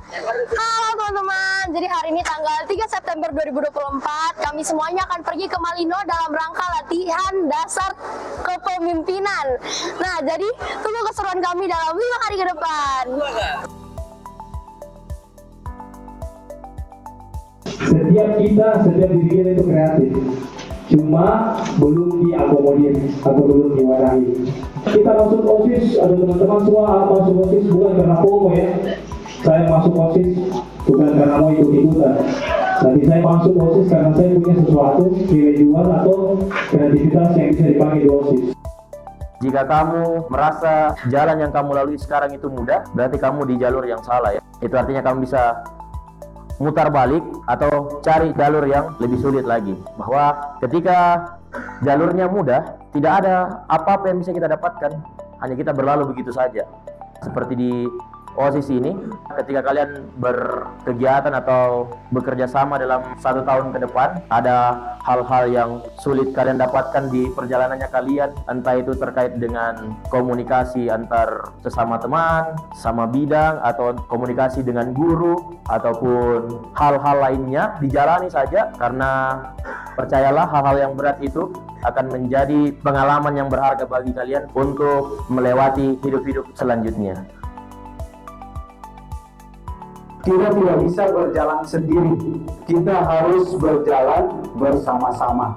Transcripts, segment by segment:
Halo teman-teman, jadi hari ini tanggal 3 September 2024 kami semuanya akan pergi ke Malino dalam rangka latihan dasar kepemimpinan. Nah, jadi tunggu keseruan kami dalam 5 hari ke depan. Setiap diri kita itu kreatif, cuma belum diakomodir atau belum diwadahi. Kita masuk OSIS, ada teman-teman semua masuk OSIS bukan karena FOMO ya. Saya masuk OSIS bukan karena mau ikut-ikutan. Tapi saya masuk OSIS karena saya punya sesuatu, nilai jual atau kreativitas yang bisa dipakai di OSIS. Jika kamu merasa jalan yang kamu lalui sekarang itu mudah, berarti kamu di jalur yang salah ya. Itu artinya kamu bisa mutar balik atau cari jalur yang lebih sulit lagi. Bahwa ketika jalurnya mudah, tidak ada apa-apa yang bisa kita dapatkan, hanya kita berlalu begitu saja. Seperti di OSIS ini, ketika kalian berkegiatan atau bekerja sama dalam 1 tahun ke depan, ada hal-hal yang sulit kalian dapatkan di perjalanannya kalian, entah itu terkait dengan komunikasi antar sesama teman, sama bidang, atau komunikasi dengan guru, ataupun hal-hal lainnya, dijalani saja, karena percayalah hal-hal yang berat itu akan menjadi pengalaman yang berharga bagi kalian untuk melewati hidup-hidup selanjutnya. Kita tidak bisa berjalan sendiri, kita harus berjalan bersama-sama.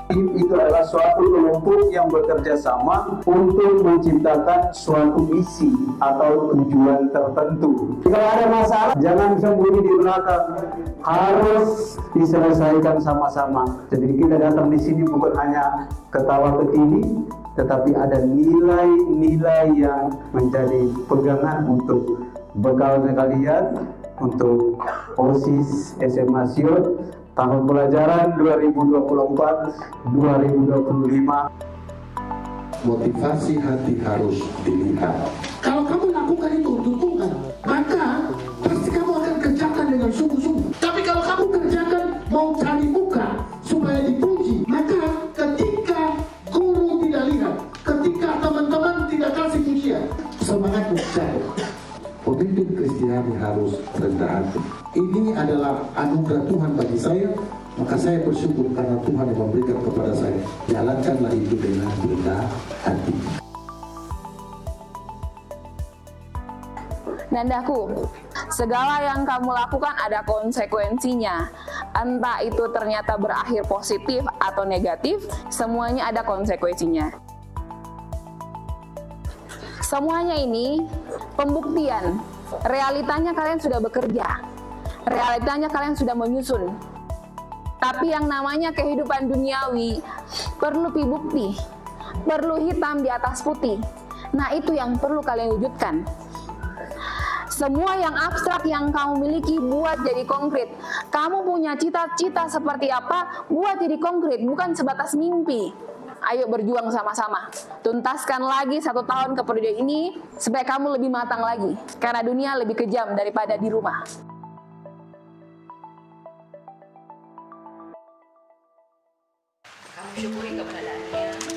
Tim itu adalah suatu kelompok yang bekerja sama untuk menciptakan suatu misi atau tujuan tertentu. Jika ada masalah, jangan sembunyi di belakang, harus diselesaikan sama-sama. Jadi kita datang di sini bukan hanya ketawa ke TV, tetapi ada nilai-nilai yang menjadi pegangan untuk bekal kalian untuk OSIS SMA Siot tahun pelajaran 2024-2025. Motivasi hati harus dilihat. Kalau kamu lakukan itu untuk Tuhan, maka pasti kamu akan kerjakan dengan sungguh-sungguh. Tapi kalau kamu kerjakan mau cari muka supaya dipuji, maka ketika guru tidak lihat, ketika teman-teman tidak kasih pujian, semangatmu jatuh. Pemimpin Kristiani harus rendah hati. Ini adalah anugerah Tuhan bagi saya, maka saya bersyukur karena Tuhan yang memberikan kepada saya. Jalankanlah itu dengan rendah hati. Nandaku, segala yang kamu lakukan ada konsekuensinya. Entah itu ternyata berakhir positif atau negatif, semuanya ada konsekuensinya. Semuanya ini pembuktian, realitanya kalian sudah bekerja, realitanya kalian sudah menyusun. Tapi yang namanya kehidupan duniawi perlu bukti, perlu hitam di atas putih. Nah, itu yang perlu kalian wujudkan. Semua yang abstrak yang kamu miliki buat jadi konkret. Kamu punya cita-cita seperti apa, buat jadi konkret, bukan sebatas mimpi. Ayo berjuang sama-sama. Tuntaskan lagi 1 tahun keperluan ini supaya kamu lebih matang lagi. Karena dunia lebih kejam daripada di rumah. Kamu syukuri keberadaannya.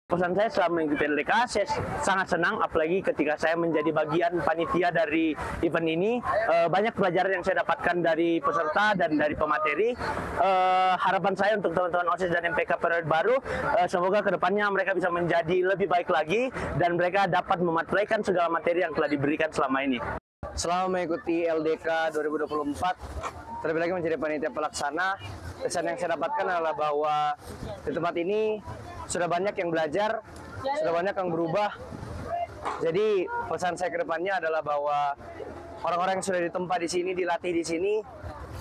Pesan saya selama mengikuti LDK, saya sangat senang, apalagi ketika saya menjadi bagian panitia dari event ini. Banyak pelajaran yang saya dapatkan dari peserta dan dari pemateri. Harapan saya untuk teman-teman OSIS dan MPK periode baru, semoga kedepannya mereka bisa menjadi lebih baik lagi dan mereka dapat memateraikan segala materi yang telah diberikan selama ini. Selama mengikuti LDK 2024, terlebih lagi menjadi panitia pelaksana, pesan yang saya dapatkan adalah bahwa di tempat ini sudah banyak yang belajar, sudah banyak yang berubah. Jadi pesan saya ke depannya adalah bahwa orang-orang yang sudah ditempa di sini, dilatih di sini,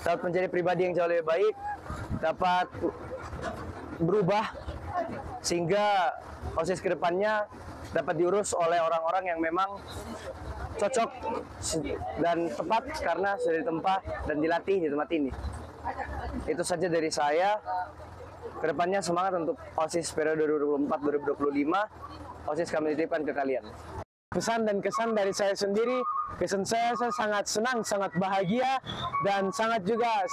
dapat menjadi pribadi yang jauh lebih baik, dapat berubah, sehingga OSIS ke depannya dapat diurus oleh orang-orang yang memang cocok dan tepat karena sudah ditempa dan dilatih di tempat ini. Itu saja dari saya. Kedepannya semangat untuk OSIS periode 2024-2025. OSIS kami titipkan ke kalian. Pesan dan kesan dari saya sendiri, kesan saya sangat senang, sangat bahagia, dan sangat juga,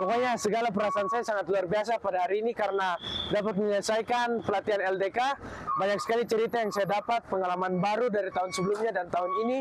pokoknya segala perasaan saya sangat luar biasa pada hari ini karena dapat menyelesaikan pelatihan LDK. Banyak sekali cerita yang saya dapat, pengalaman baru dari tahun sebelumnya dan tahun ini.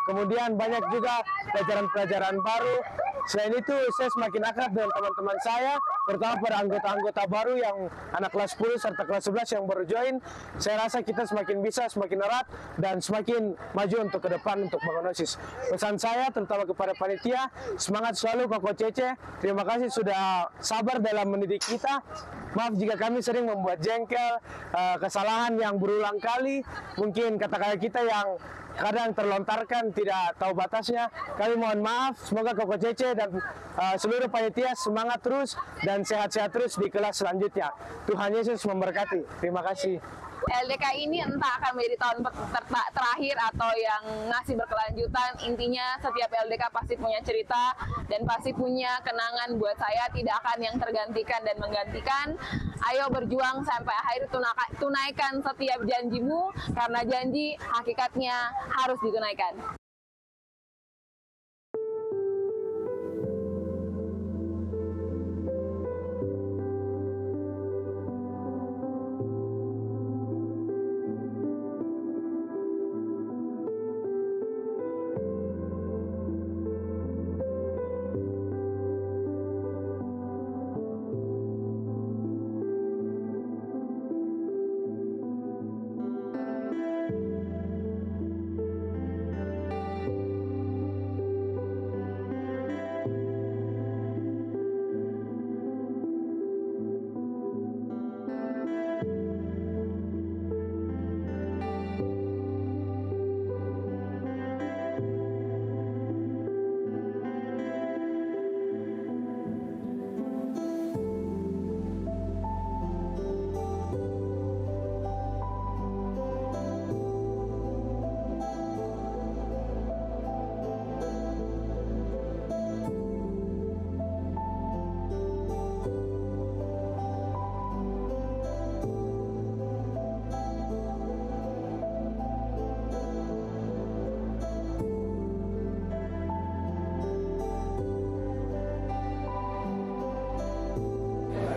Kemudian banyak juga pelajaran-pelajaran baru. Selain itu, saya semakin akrab dengan teman-teman saya, terutama pada anggota-anggota baru yang anak kelas 10 serta kelas 11 yang baru join. Saya rasa kita semakin bisa, semakin erat, dan semakin maju untuk ke depan untuk bangun OSIS. Pesan saya terutama kepada panitia, semangat selalu Koko Cece. Terima kasih sudah sabar dalam mendidik kita. Maaf jika kami sering membuat jengkel, kesalahan yang berulang kali, mungkin kata-kata kita yang kadang terlontarkan tidak tahu batasnya. Kami mohon maaf. Semoga Koko Cece dan seluruh panitia semangat terus dan sehat-sehat terus di kelas selanjutnya. Tuhan Yesus memberkati. Terima kasih. LDK ini entah akan menjadi tahun terakhir atau yang ngasih berkelanjutan. Intinya setiap LDK pasti punya cerita dan pasti punya kenangan buat saya, tidak akan yang tergantikan dan menggantikan. Ayo berjuang sampai akhir, tunaikan setiap janjimu, karena janji hakikatnya harus ditunaikan.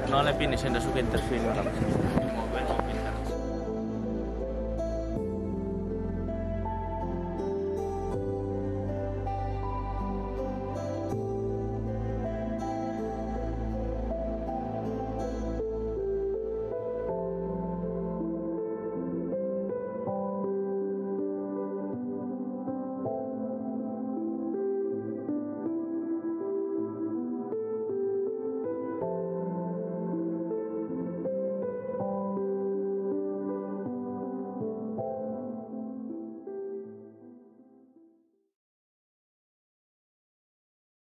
No le finish, suka interview.